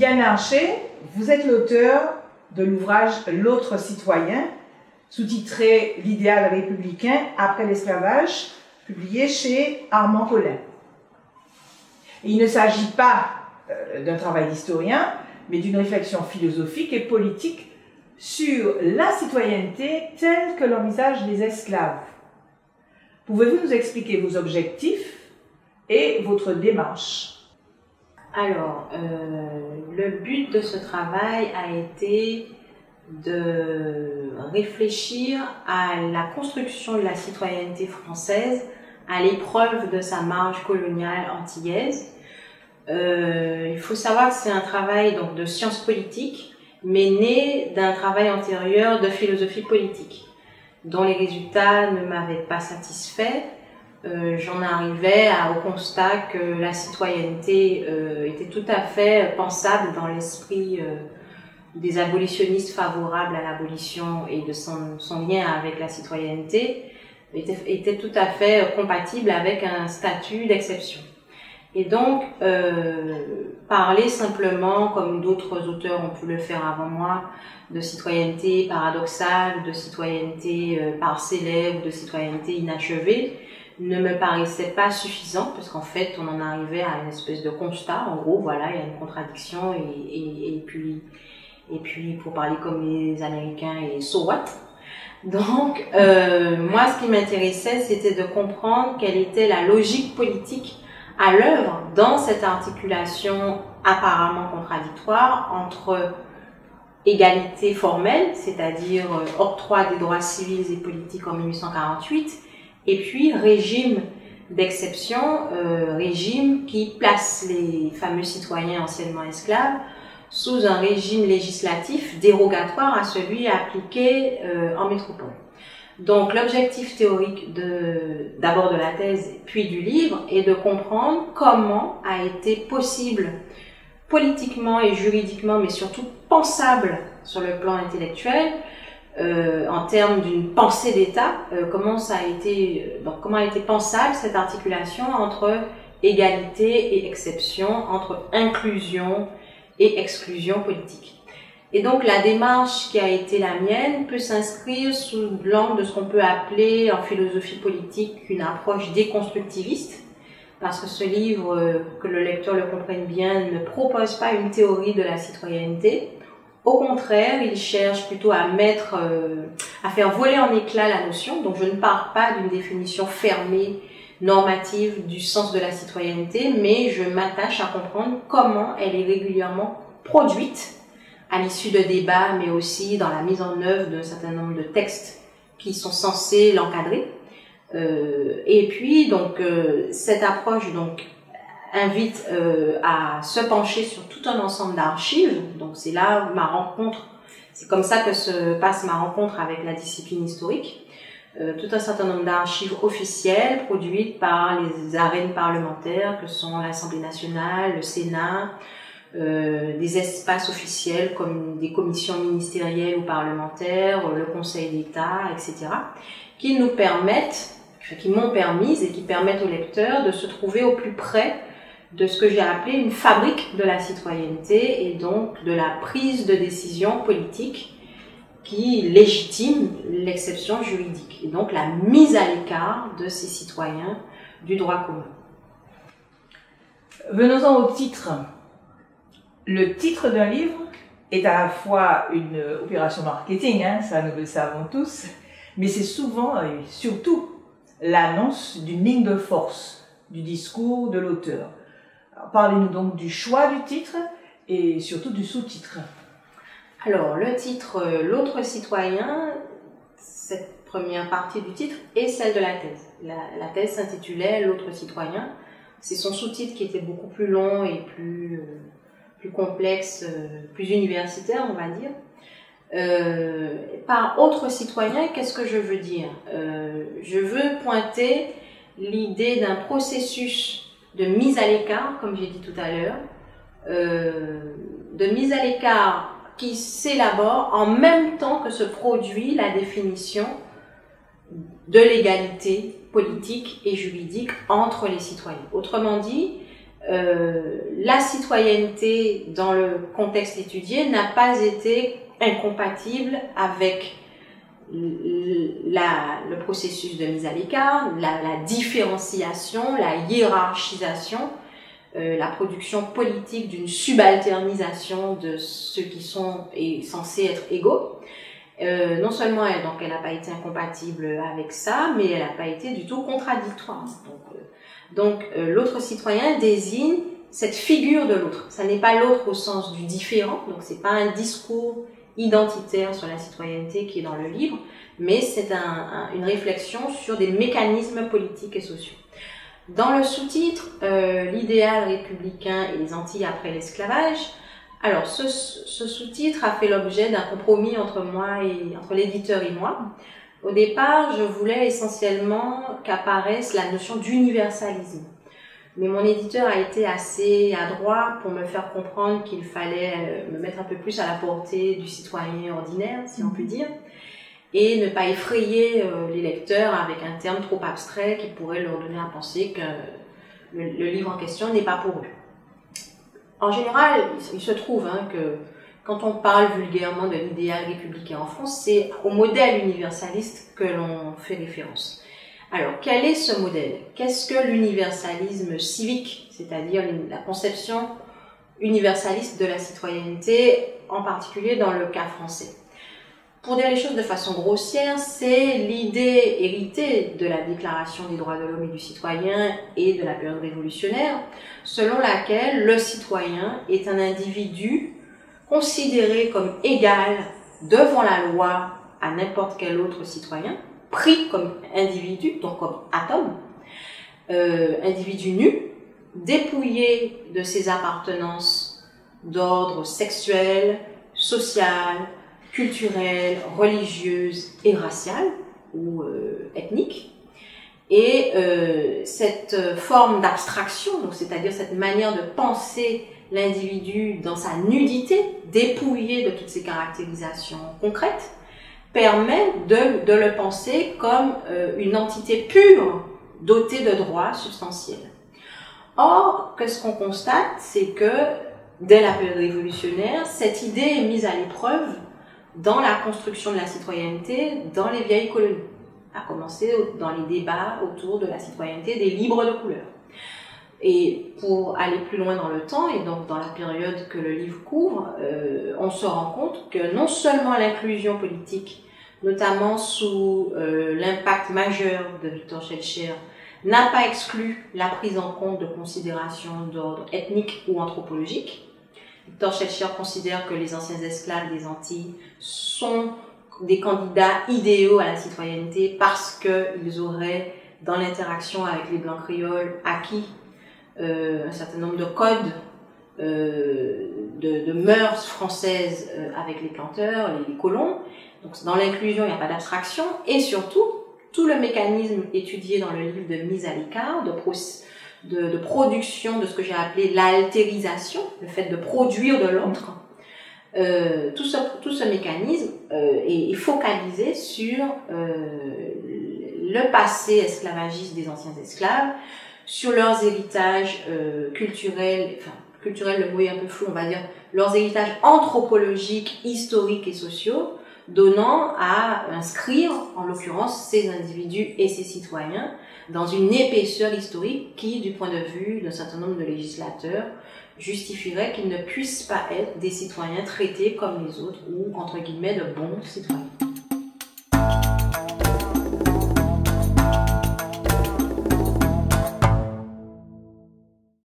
Diane Archer, vous êtes l'auteur de l'ouvrage L'autre citoyen, sous-titré L'idéal républicain après l'esclavage, publié chez Armand Collin. Et il ne s'agit pas d'un travail d'historien, mais d'une réflexion philosophique et politique sur la citoyenneté telle que l'envisagent les esclaves. Pouvez-vous nous expliquer vos objectifs et votre démarche? Alors, le but de ce travail a été de réfléchir à la construction de la citoyenneté française à l'épreuve de sa marge coloniale antillaise. Il faut savoir que c'est un travail donc de sciences politiques, mais né d'un travail antérieur de philosophie politique, dont les résultats ne m'avaient pas satisfait. J'en arrivais au constat que la citoyenneté était tout à fait pensable dans l'esprit des abolitionnistes favorables à l'abolition et de son lien avec la citoyenneté, était tout à fait compatible avec un statut d'exception. Et donc, parler simplement, comme d'autres auteurs ont pu le faire avant moi, de citoyenneté paradoxale, de citoyenneté parcellaire, de citoyenneté inachevée, ne me paraissait pas suffisant, parce qu'en fait, on en arrivait à une espèce de constat. En gros, voilà, il y a une contradiction, et puis, pour parler comme les Américains, et so what? Donc, moi, ce qui m'intéressait, c'était de comprendre quelle était la logique politique à l'œuvre dans cette articulation apparemment contradictoire entre égalité formelle, c'est-à-dire octroi des droits civils et politiques en 1848, et puis régime d'exception, régime qui place les fameux citoyens anciennement esclaves sous un régime législatif dérogatoire à celui appliqué en métropole. Donc l'objectif théorique d'abord de la thèse puis du livre est de comprendre comment a été possible politiquement et juridiquement, mais surtout pensable sur le plan intellectuel, en termes d'une pensée d'État, comment a été pensable cette articulation entre égalité et exception, entre inclusion et exclusion politique. Et donc la démarche qui a été la mienne peut s'inscrire sous l'angle de ce qu'on peut appeler en philosophie politique une approche déconstructiviste, parce que ce livre, que le lecteur le comprenne bien, ne propose pas une théorie de la citoyenneté. Au contraire, il cherche plutôt à faire voler en éclats la notion. Donc je ne pars pas d'une définition fermée, normative du sens de la citoyenneté, mais je m'attache à comprendre comment elle est régulièrement produite à l'issue de débats, mais aussi dans la mise en œuvre d'un certain nombre de textes qui sont censés l'encadrer. Et puis, donc, cette approche donc invite à se pencher sur tout un ensemble d'archives. Donc, c'est là ma rencontre, c'est comme ça que se passe ma rencontre avec la discipline historique. Tout un certain nombre d'archives officielles produites par les arènes parlementaires que sont l'Assemblée nationale, le Sénat, des espaces officiels comme des commissions ministérielles ou parlementaires, le Conseil d'État, etc., qui nous permettent, qui m'ont permis et qui permettent aux lecteurs de se trouver au plus près de ce que j'ai appelé une fabrique de la citoyenneté et donc de la prise de décision politique qui légitime l'exception juridique et donc la mise à l'écart de ces citoyens du droit commun. Venons-en au titre. Le titre d'un livre est à la fois une opération marketing, ça nous le savons tous, mais c'est souvent et surtout l'annonce d'une ligne de force du discours de l'auteur. Parlez-nous donc du choix du titre et surtout du sous-titre. Alors, le titre « L'autre citoyen », cette première partie du titre, est celle de la thèse. La thèse s'intitulait « L'autre citoyen ». C'est son sous-titre qui était beaucoup plus long et plus complexe, plus universitaire, on va dire. Par autre citoyen, qu'est-ce que je veux dire? Je veux pointer l'idée d'un processus de mise à l'écart, comme j'ai dit tout à l'heure, de mise à l'écart qui s'élabore en même temps que se produit la définition de l'égalité politique et juridique entre les citoyens. Autrement dit, la citoyenneté dans le contexte étudié n'a pas été incompatible avec le processus de mise à l'écart, la différenciation, la hiérarchisation, la production politique d'une subalternisation de ceux qui sont censés être égaux. Non seulement elle n'a pas été incompatible avec ça, mais elle n'a pas été du tout contradictoire. Donc l'autre citoyen désigne cette figure de l'autre. Ça n'est pas l'autre au sens du différent, donc c'est pas un discours identitaire sur la citoyenneté qui est dans le livre, mais c'est une réflexion sur des mécanismes politiques et sociaux. Dans le sous-titre, l'idéal républicain et les Antilles après l'esclavage, alors ce sous-titre a fait l'objet d'un compromis entre l'éditeur et moi. Au départ, je voulais essentiellement qu'apparaisse la notion d'universalisme. Mais mon éditeur a été assez adroit pour me faire comprendre qu'il fallait me mettre un peu plus à la portée du citoyen ordinaire, si on peut dire, et ne pas effrayer les lecteurs avec un terme trop abstrait qui pourrait leur donner à penser que le livre en question n'est pas pour eux. En général, il se trouve que quand on parle vulgairement de l'idéal républicain en France, c'est au modèle universaliste que l'on fait référence. Alors, quel est ce modèle? Qu'est-ce que l'universalisme civique, c'est-à-dire la conception universaliste de la citoyenneté, en particulier dans le cas français? Pour dire les choses de façon grossière, c'est l'idée héritée de la Déclaration des droits de l'homme et du citoyen et de la période révolutionnaire, selon laquelle le citoyen est un individu considéré comme égal devant la loi à n'importe quel autre citoyen, pris comme individu, donc comme atome, individu nu, dépouillé de ses appartenances d'ordre sexuel, social, culturelle, religieuse et raciale ou ethnique. Et cette forme d'abstraction, c'est-à-dire cette manière de penser l'individu dans sa nudité, dépouillé de toutes ses caractérisations concrètes, permet de le penser comme une entité pure, dotée de droits substantiels. Or, qu'est-ce qu'on constate? C'est que, dès la période révolutionnaire, cette idée est mise à l'épreuve dans la construction de la citoyenneté dans les vieilles colonies, à commencer dans les débats autour de la citoyenneté des libres de couleur. Et pour aller plus loin dans le temps, et donc dans la période que le livre couvre, on se rend compte que non seulement l'inclusion politique, notamment sous l'impact majeur de Victor Schœlcher, n'a pas exclu la prise en compte de considérations d'ordre ethnique ou anthropologique. Victor Schœlcher considère que les anciens esclaves des Antilles sont des candidats idéaux à la citoyenneté parce qu'ils auraient, dans l'interaction avec les blancs créoles, acquis un certain nombre de codes de mœurs françaises avec les planteurs, les colons. Donc dans l'inclusion, il n'y a pas d'abstraction. Et surtout, tout le mécanisme étudié dans le livre de mise à l'écart, de production de ce que j'ai appelé l'altérisation, le fait de produire de l'autre, tout ce mécanisme est focalisé sur le passé esclavagiste des anciens esclaves, sur leurs héritages culturels, le mot est un peu flou, on va dire, leurs héritages anthropologiques, historiques et sociaux, donnant à inscrire, en l'occurrence, ces individus et ces citoyens dans une épaisseur historique qui, du point de vue d'un certain nombre de législateurs, justifierait qu'ils ne puissent pas être des citoyens traités comme les autres ou, entre guillemets, de bons citoyens.